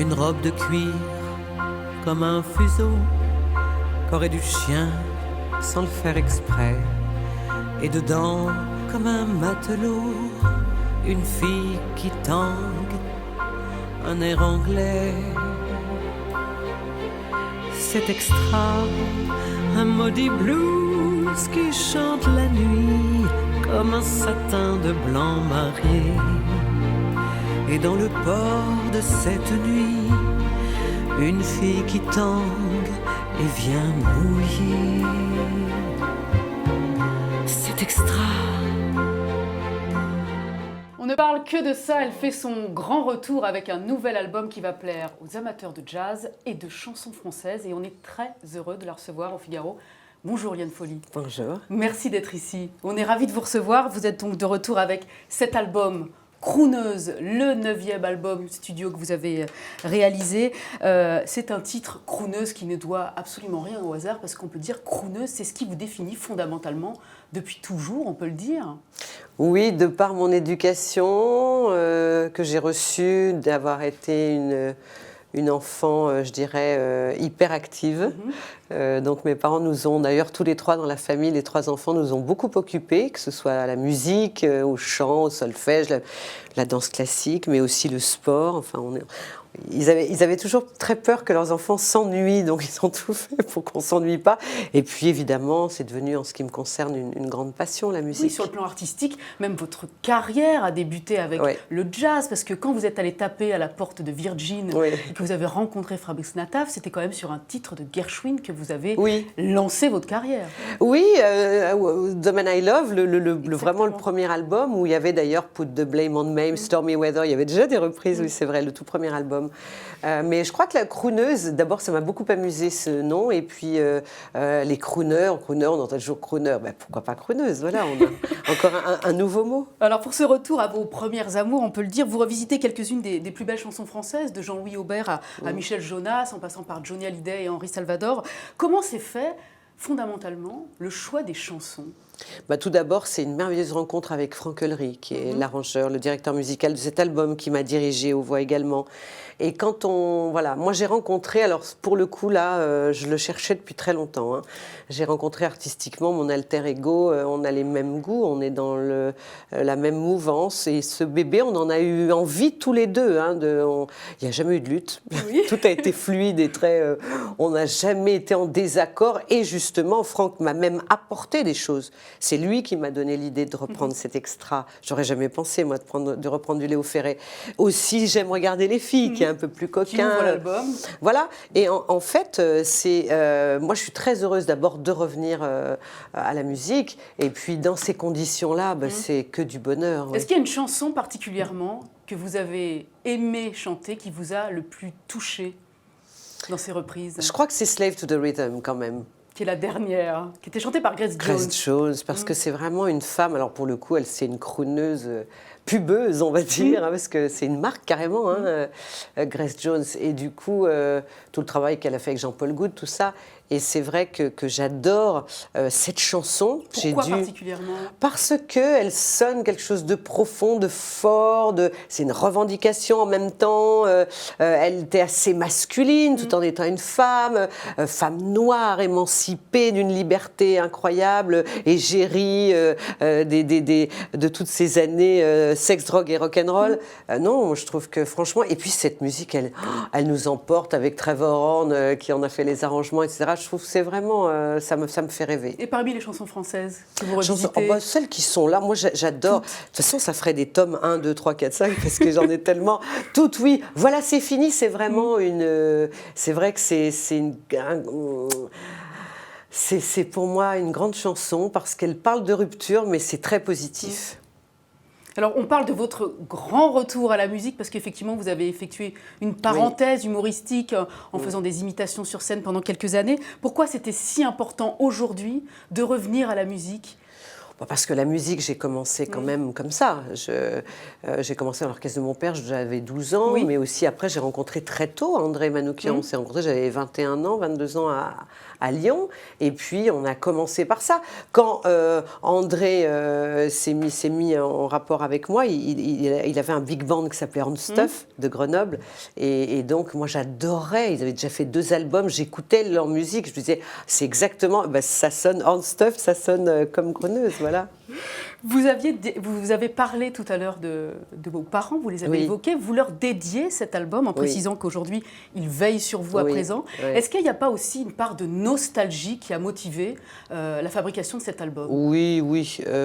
une robe de cuir comme un fuseau qu'aurait du chien sans le faire exprès. Et dedans, comme un matelot, une fille qui tangue, un air anglais. C'est extra, un maudit blues qui chante la nuit comme un satin de blanc marié. Et dans le port de cette nuit, une fille qui tangue et vient mouiller. C'est extra. On ne parle que de ça, elle fait son grand retour avec un nouvel album qui va plaire aux amateurs de jazz et de chansons françaises. Et on est très heureux de la recevoir au Figaro. Bonjour Liane Folly. Bonjour. Merci d'être ici. On est ravis de vous recevoir. Vous êtes donc de retour avec cet album Crooneuse, le 9e album studio que vous avez réalisé. C'est un titre Crooneuse qui ne doit absolument rien au hasard parce qu'on peut dire Crooneuse, c'est ce qui vous définit fondamentalement depuis toujours, on peut le dire. Oui, de par mon éducation que j'ai reçue, d'avoir été une enfant, je dirais, hyperactive. Donc mes parents nous ont, d'ailleurs tous les trois dans la famille, les trois enfants nous ont beaucoup occupés, que ce soit à la musique, au chant, au solfège, la danse classique, mais aussi le sport. Enfin, ils avaient toujours très peur que leurs enfants s'ennuient, donc ils ont tout fait pour qu'on ne s'ennuie pas. Et puis évidemment, c'est devenu, en ce qui me concerne, une grande passion, la musique. Oui, sur le plan artistique, même votre carrière a débuté avec le jazz, parce que quand vous êtes allé taper à la porte de Virgin et que vous avez rencontré Fabrice Nataf, c'était quand même sur un titre de Gershwin que vous avez lancé votre carrière. Oui, The Man I Love, vraiment le premier album, où il y avait d'ailleurs Put the Blame on Mame, Stormy Weather, il y avait déjà des reprises, oui c'est vrai, le tout premier album. Mais je crois que la crooneuse, d'abord ça m'a beaucoup amusé ce nom, et puis les crooners, on entend toujours crooner, ben, pourquoi pas crooneuse, voilà, on a encore un nouveau mot. Alors pour ce retour à vos premières amours, on peut le dire, vous revisitez quelques-unes des plus belles chansons françaises, de Jean-Louis Aubert à Michel Jonas, en passant par Johnny Hallyday et Henri Salvador. Comment s'est fait, fondamentalement, le choix des chansons ? Tout d'abord, c'est une merveilleuse rencontre avec Franck Heulery, qui est l'arrangeur, le directeur musical de cet album, qui m'a dirigé aux voix également. Et quand moi j'ai rencontré, alors pour le coup là, je le cherchais depuis très longtemps. J'ai rencontré artistiquement mon alter ego, on a les mêmes goûts, on est dans la même mouvance. Et ce bébé, on en a eu envie tous les deux. Il n'y a jamais eu de lutte. Oui. Tout a été fluide et très. On n'a jamais été en désaccord. Et justement, Franck m'a même apporté des choses. C'est lui qui m'a donné l'idée de reprendre cet extra. J'aurais jamais pensé, moi, de reprendre du Léo Ferré. Aussi, j'aime regarder les filles, qui est un peu plus coquin. Qui ouvre l'album. Voilà. Et en fait, moi, je suis très heureuse d'abord de revenir à la musique. Et puis, dans ces conditions-là, c'est que du bonheur. Est-ce qu'il y a une chanson particulièrement que vous avez aimé chanter, qui vous a le plus touché dans ces reprises ? Je crois que c'est Slave to the Rhythm, quand même. Qui est la dernière, qui était chantée par Grace Jones. Grace Jones, parce que c'est vraiment une femme, alors pour le coup, c'est une crooneuse pubeuse, on va dire, parce que c'est une marque carrément, Grace Jones. Et du coup, tout le travail qu'elle a fait avec Jean-Paul Goude, tout ça. Et c'est vrai que j'adore cette chanson. Pourquoi particulièrement ? Parce qu'elle sonne quelque chose de profond, de fort, c'est une revendication en même temps. Elle était assez masculine tout en étant une femme noire, émancipée, d'une liberté incroyable, égérie de toutes ces années sexe, drogue et rock'n'roll. Non, je trouve que franchement, et puis cette musique, elle nous emporte avec Trevor Horn qui en a fait les arrangements, etc. Je trouve que c'est vraiment, ça me fait rêver. Et parmi les chansons françaises que vous revisitez celles qui sont là, moi j'adore. De toute façon, ça ferait des tomes 1, 2, 3, 4, 5, parce que j'en ai tellement. Toutes, oui. Voilà, c'est fini, c'est vraiment une. C'est vrai que c'est pour moi une grande chanson, parce qu'elle parle de rupture, mais c'est très positif. Alors, on parle de votre grand retour à la musique parce qu'effectivement, vous avez effectué une parenthèse humoristique en faisant des imitations sur scène pendant quelques années. Pourquoi c'était si important aujourd'hui de revenir à la musique ? Parce que la musique, j'ai commencé quand même comme ça. J'ai commencé dans l'orchestre de mon père, j'avais 12 ans, mais aussi après, j'ai rencontré très tôt André Manoukian. On s'est rencontrés, j'avais 21 ans, 22 ans à Lyon. Et puis, on a commencé par ça. Quand André s'est mis en rapport avec moi, il avait un big band qui s'appelait Horn Stuff de Grenoble. Et donc, moi, j'adorais. Ils avaient déjà fait 2 albums. J'écoutais leur musique. Je me disais, c'est exactement, ça sonne Horn Stuff, ça sonne comme Crooneuse, voilà. Vous avez parlé tout à l'heure de vos parents, vous les avez évoqués, vous leur dédiez cet album en précisant qu'aujourd'hui, ils veillent sur vous à présent. Est-ce qu'il n'y a pas aussi une part de nostalgie qui a motivé la fabrication de cet album? Oui,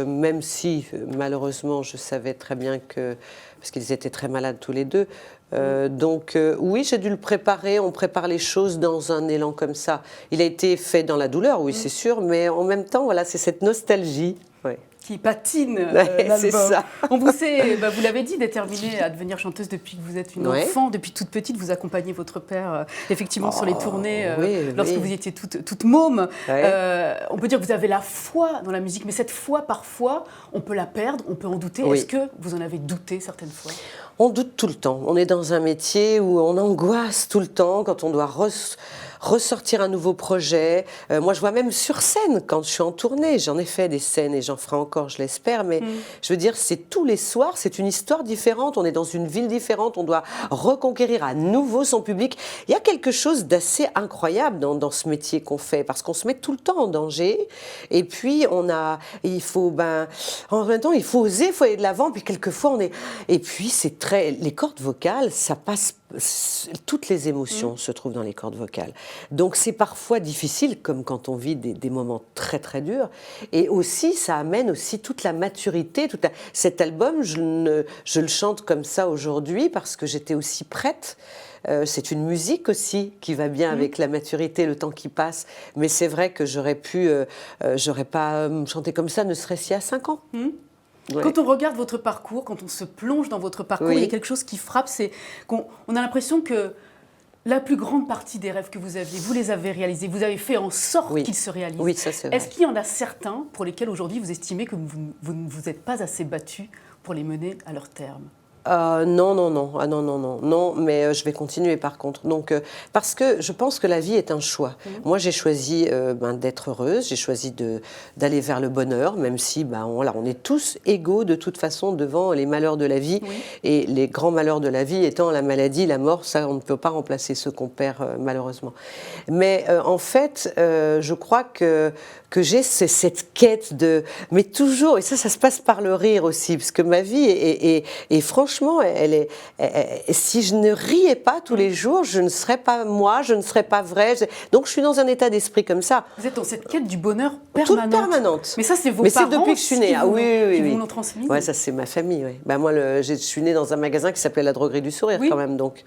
même si malheureusement je savais très bien que, parce qu'ils étaient très malades tous les deux, donc oui, j'ai dû le préparer, on prépare les choses dans un élan comme ça. Il a été fait dans la douleur, oui c'est sûr, mais en même temps, voilà, c'est cette nostalgie. Ouais. Qui patine l'album. C'est ça. On vous sait, vous l'avez dit, déterminée à devenir chanteuse depuis que vous êtes une enfant. Depuis toute petite, vous accompagnez votre père effectivement sur les tournées lorsque vous étiez toute môme. On peut dire que vous avez la foi dans la musique, mais cette foi, parfois, on peut la perdre, on peut en douter. Est-ce que vous en avez douté certaines fois? On doute tout le temps. On est dans un métier où on angoisse tout le temps quand on doit ressortir un nouveau projet. Moi, je vois même sur scène, quand je suis en tournée, j'en ai fait des scènes et j'en ferai encore, je l'espère, mais je veux dire, c'est tous les soirs, c'est une histoire différente, on est dans une ville différente, on doit reconquérir à nouveau son public. Il y a quelque chose d'assez incroyable dans ce métier qu'on fait, parce qu'on se met tout le temps en danger, et puis en même temps, il faut oser, il faut aller de l'avant, puis quelquefois, et puis les cordes vocales, ça passe, toutes les émotions se trouvent dans les cordes vocales. Donc c'est parfois difficile, comme quand on vit des moments très très durs. Et aussi, ça amène aussi toute la maturité. Cet album, je le chante comme ça aujourd'hui parce que j'étais aussi prête. C'est une musique aussi qui va bien avec la maturité, le temps qui passe. Mais c'est vrai que j'aurais pas chanté comme ça, ne serait-ce qu'il y a 5 ans. Quand on regarde votre parcours, quand on se plonge dans votre parcours, il y a quelque chose qui frappe, c'est qu'on a l'impression que la plus grande partie des rêves que vous aviez, vous les avez réalisés, vous avez fait en sorte qu'ils se réalisent. Oui, ça c'est vrai. Est-ce qu'il y en a certains pour lesquels aujourd'hui vous estimez que vous ne vous êtes pas assez battu pour les mener à leur terme? Non, mais je vais continuer par contre. Donc, parce que je pense que la vie est un choix. Moi, j'ai choisi d'être heureuse, j'ai choisi d'aller vers le bonheur, même si on est tous égaux de toute façon devant les malheurs de la vie. Et les grands malheurs de la vie étant la maladie, la mort, ça, on ne peut pas remplacer ce qu'on perd malheureusement. Mais en fait, je crois que j'ai cette quête mais toujours, et ça se passe par le rire aussi, parce que ma vie est franchement, si je ne riais pas tous les jours, je ne serais pas moi, je ne serais pas vraie. Donc je suis dans un état d'esprit comme ça. Vous êtes dans cette quête du bonheur permanente. Mais ça, c'est vos parents c'est depuis que je suis née. qui vous l'ont transmis. Ouais, ça c'est ma famille. Oui. Moi, je suis née dans un magasin qui s'appelait La Droguerie du Sourire quand même. Donc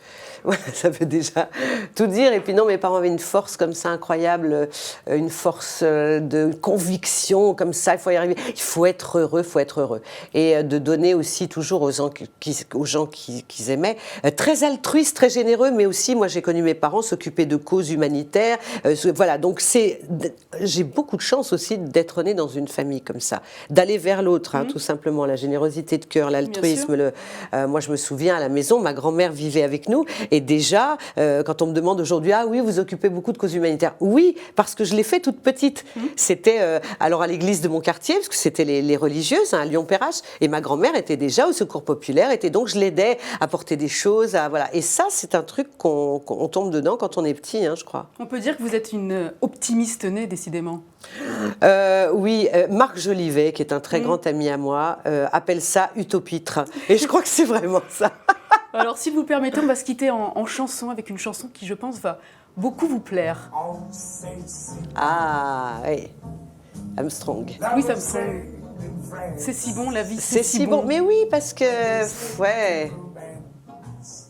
ça veut déjà tout dire. Et puis non, mes parents avaient une force comme ça incroyable, une force de conviction comme ça. Il faut y arriver. Il faut être heureux, et de donner aussi toujours aux gens qu'ils aimaient. Très altruiste, très généreux, mais aussi, moi j'ai connu mes parents s'occuper de causes humanitaires. Voilà, donc j'ai beaucoup de chance aussi d'être née dans une famille comme ça, d'aller vers l'autre, tout simplement, la générosité de cœur, l'altruisme. Moi je me souviens, à la maison, ma grand-mère vivait avec nous, et déjà, quand on me demande aujourd'hui, ah oui, vous occupez beaucoup de causes humanitaires. Oui, parce que je l'ai fait toute petite. C'était alors à l'église de mon quartier, parce que c'était les religieuses, à Lyon-Perrache, et ma grand-mère était déjà au Secours populaire, et donc je l'aidais à porter des choses, voilà. Et ça, c'est un truc qu'on tombe dedans quand on est petit, je crois. On peut dire que vous êtes une optimiste née, décidément. Oui, Marc Jolivet, qui est un très grand ami à moi, appelle ça utopitre. Et je crois que c'est vraiment ça. Alors, si vous le permettez, on va se quitter en chanson, avec une chanson qui, je pense, va beaucoup vous plaire. Ah, oui. Armstrong. Oui, Armstrong. C'est si bon, la vie, c'est si bon. Mais oui, parce que, ouais.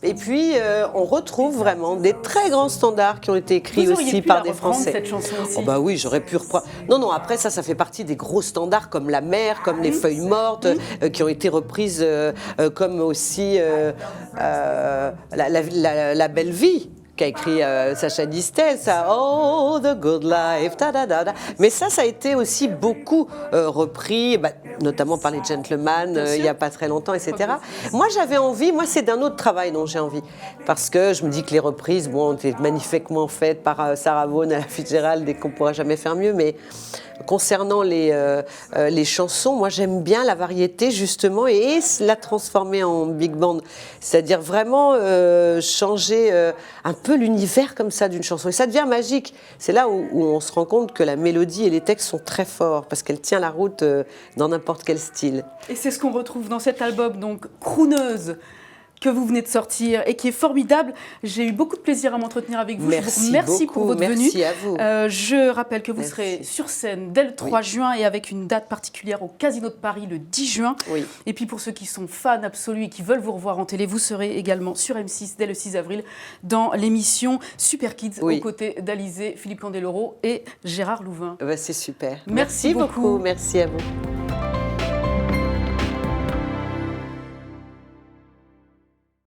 Et puis, on retrouve vraiment des très grands standards qui ont été écrits aussi par des Français. Cette chanson aussi. Oh bah oui, j'aurais pu reprendre. Non, après ça fait partie des gros standards comme La Mer, comme Les Feuilles Mortes, qui ont été reprises, comme aussi La Belle Vie. qu'a écrit Sacha Distel, ça, oh, the good life, da, da, da, da. Mais ça a été aussi beaucoup repris, notamment par les Gentlemen, il n'y a pas très longtemps, etc. Moi, j'avais envie, c'est d'un autre travail dont j'ai envie, parce que je me dis que les reprises, bon, ont été magnifiquement faites par Sarah Vaughan, Ella Fitzgerald, et qu'on ne pourra jamais faire mieux, mais concernant les chansons, moi j'aime bien la variété justement et la transformer en big band, c'est-à-dire vraiment changer un peu l'univers comme ça d'une chanson et ça devient magique. C'est là où on se rend compte que la mélodie et les textes sont très forts parce qu'elle tient la route dans n'importe quel style. Et c'est ce qu'on retrouve dans cet album, donc Crooneuse, que vous venez de sortir et qui est formidable. J'ai eu beaucoup de plaisir à m'entretenir avec vous. Merci pour votre venue. Merci à vous. Je rappelle que vous serez sur scène dès le 3 juin et avec une date particulière au Casino de Paris le 10 juin. Oui. Et puis pour ceux qui sont fans absolus et qui veulent vous revoir en télé, vous serez également sur M6 dès le 6 avril dans l'émission Super Kids aux côtés d'Alizé, Philippe Candeloro et Gérard Louvain. C'est super. Merci beaucoup. Merci à vous.